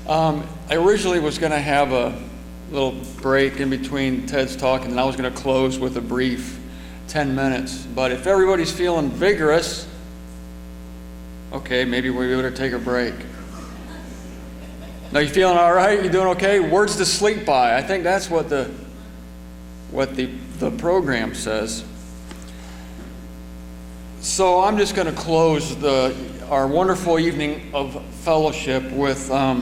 I originally was going to have a little break in between Ted's talk, and then I was going to close with a brief 10 minutes. But if everybody's feeling vigorous, okay, maybe we better take a break. No, you feeling all right? You doing okay? Words to sleep by. I think that's what the program says. So I'm just going to close our wonderful evening of fellowship with a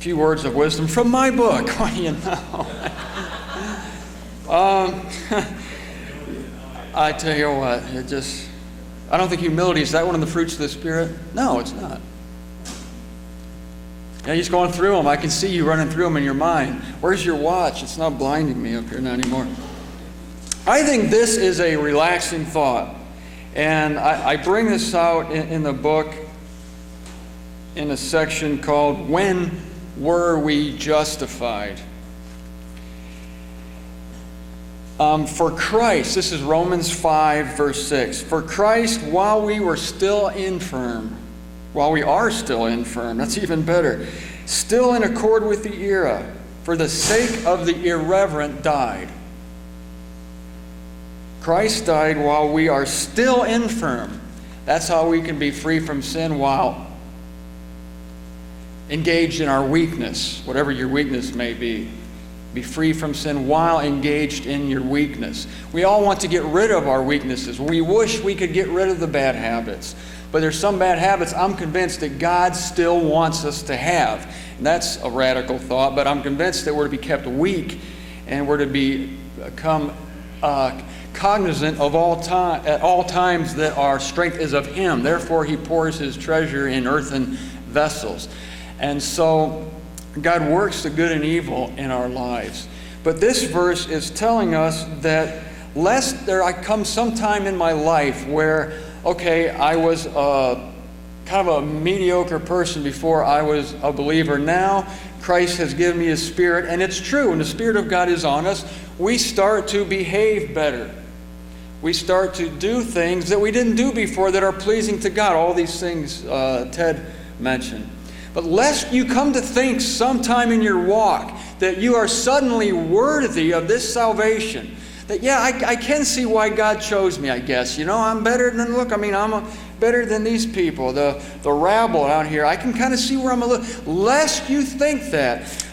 few words of wisdom from my book. What do you know? I tell you what, I don't think humility, is that one of the fruits of the Spirit? No, it's not. Yeah, he's going through them. I can see you running through them in your mind. Where's your watch? It's not blinding me up here not anymore. I think this is a relaxing thought. And I bring this out in the book in a section called When Were We Justified? For Christ, this is Romans 5, verse 6. For Christ, while we are still infirm, that's even better, still in accord with the era, for the sake of the irreverent died. Christ died while we are still infirm. That's how we can be free from sin while engaged in our weakness, whatever your weakness may be. Be free from sin while engaged in your weakness. We all want to get rid of our weaknesses. We wish we could get rid of the bad habits. But there's some bad habits I'm convinced that God still wants us to have. And that's a radical thought, but I'm convinced that we're to be kept weak and we're to become cognizant of at all times that our strength is of Him. Therefore, He pours His treasure in earthen vessels. And so God works the good and evil in our lives. But this verse is telling us that lest there come some time in my life where, okay, I was kind of a mediocre person before I was a believer. Now, Christ has given me His Spirit, and it's true, when the Spirit of God is on us, we start to behave better. We start to do things that we didn't do before that are pleasing to God. All these things Ted mentioned. But lest you come to think sometime in your walk that you are suddenly worthy of this salvation, that, yeah, I can see why God chose me, I guess. You know, I'm better than, I'm better than these people, the rabble out here. I can kind of see where I'm a little. Lest you think that,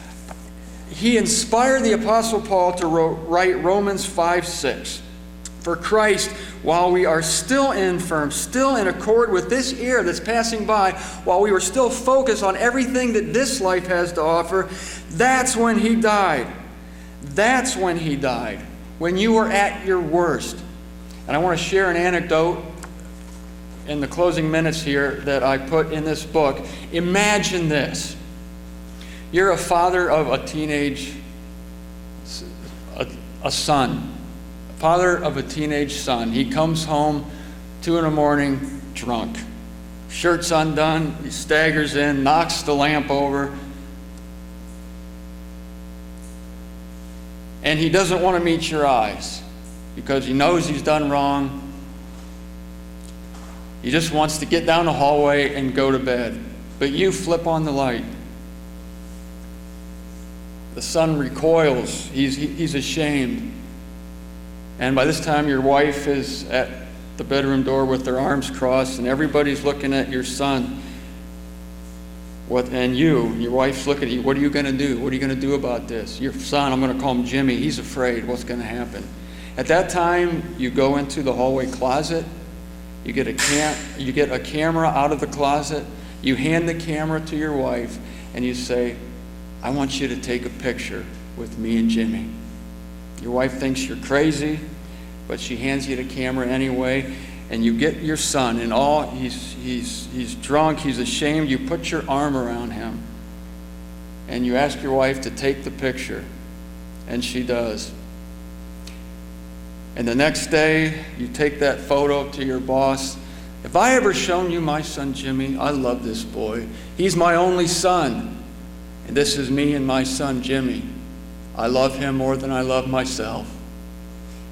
he inspired the Apostle Paul to write Romans 5:6. For Christ, while we are still infirm, still in accord with this era that's passing by, while we were still focused on everything that this life has to offer, that's when He died. That's when He died. When you were at your worst. And I want to share an anecdote in the closing minutes here that I put in this book. Imagine this. You're a father of a teenage, a son. Father of a teenage son. He comes home 2 a.m, drunk. Shirt's undone, he staggers in, knocks the lamp over. And he doesn't want to meet your eyes because he knows he's done wrong. He just wants to get down the hallway and go to bed. But you flip on the light. The son recoils. He's ashamed. And by this time, your wife is at the bedroom door with their arms crossed, and everybody's looking at your son. And your wife's looking at you. What are you going to do? What are you going to do about this? Your son, I'm going to call him Jimmy. He's afraid. What's going to happen? At that time, you go into the hallway closet. You get a camera out of the closet. You hand the camera to your wife, and you say, I want you to take a picture with me and Jimmy. Your wife thinks you're crazy, but she hands you the camera anyway, and you get your son, and he's drunk, he's ashamed. You put your arm around him, and you ask your wife to take the picture, and she does. And the next day, you take that photo to your boss. Have I ever shown you my son Jimmy? I love this boy. He's my only son, and this is me and my son Jimmy. I love him more than I love myself.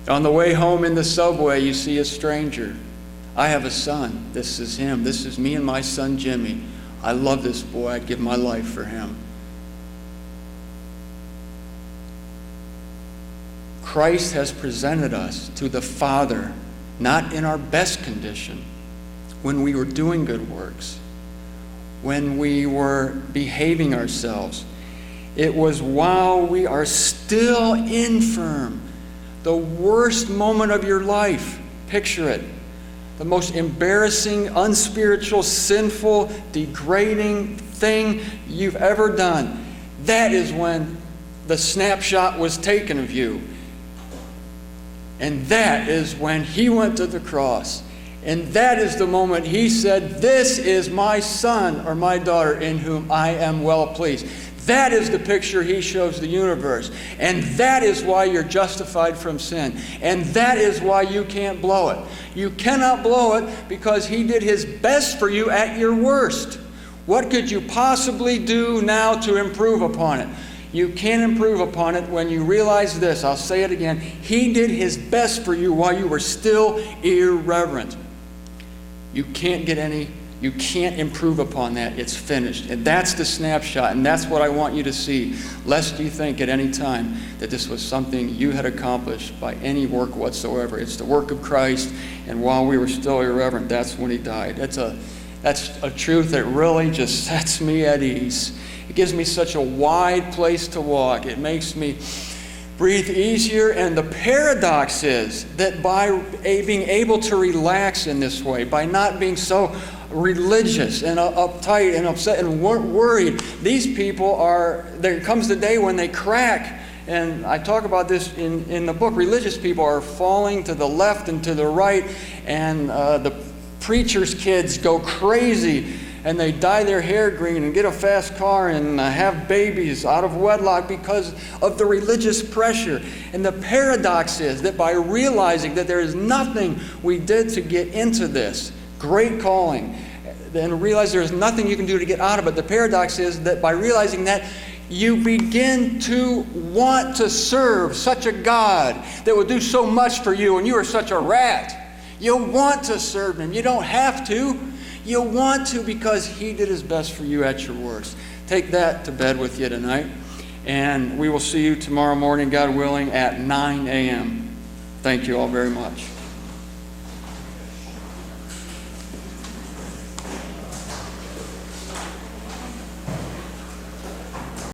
On the way home in the subway, you see a stranger. I have a son. This is him. This is me and my son Jimmy. I love this boy. I'd give my life for him. Christ has presented us to the Father, not in our best condition, when we were doing good works, when we were behaving ourselves. It was while we are still infirm, the worst moment of your life. Picture it. The most embarrassing, unspiritual, sinful, degrading thing you've ever done. That is when the snapshot was taken of you. And that is when he went to the cross. And that is the moment he said, "This is my son or my daughter in whom I am well pleased." That is the picture he shows the universe. And that is why you're justified from sin. And that is why you can't blow it. You cannot blow it because he did his best for you at your worst. What could you possibly do now to improve upon it? You can't improve upon it when you realize this. I'll say it again. He did his best for you while you were still irreverent. You can't improve upon that. It's finished. And that's the snapshot. And that's what I want you to see. Lest you think at any time that this was something you had accomplished by any work whatsoever. It's the work of Christ. And while we were still irreverent, that's when he died. That's a truth that really just sets me at ease. It gives me such a wide place to walk. It makes me breathe easier. And the paradox is that by being able to relax in this way, by not being so religious and uptight and upset and worried, these people there comes the day when they crack. And I talk about this in the book. Religious people are falling to the left and to the right, and the preacher's kids go crazy, and they dye their hair green and get a fast car and have babies out of wedlock because of the religious pressure. And the paradox is that by realizing that there is nothing we did to get into this great calling, and realize there's nothing you can do to get out of it, the paradox is that by realizing that, you begin to want to serve such a God that will do so much for you, and you are such a rat. You'll want to serve him. You don't have to. You'll want to because he did his best for you at your worst. Take that to bed with you tonight. And we will see you tomorrow morning, God willing, at 9 a.m. Thank you all very much.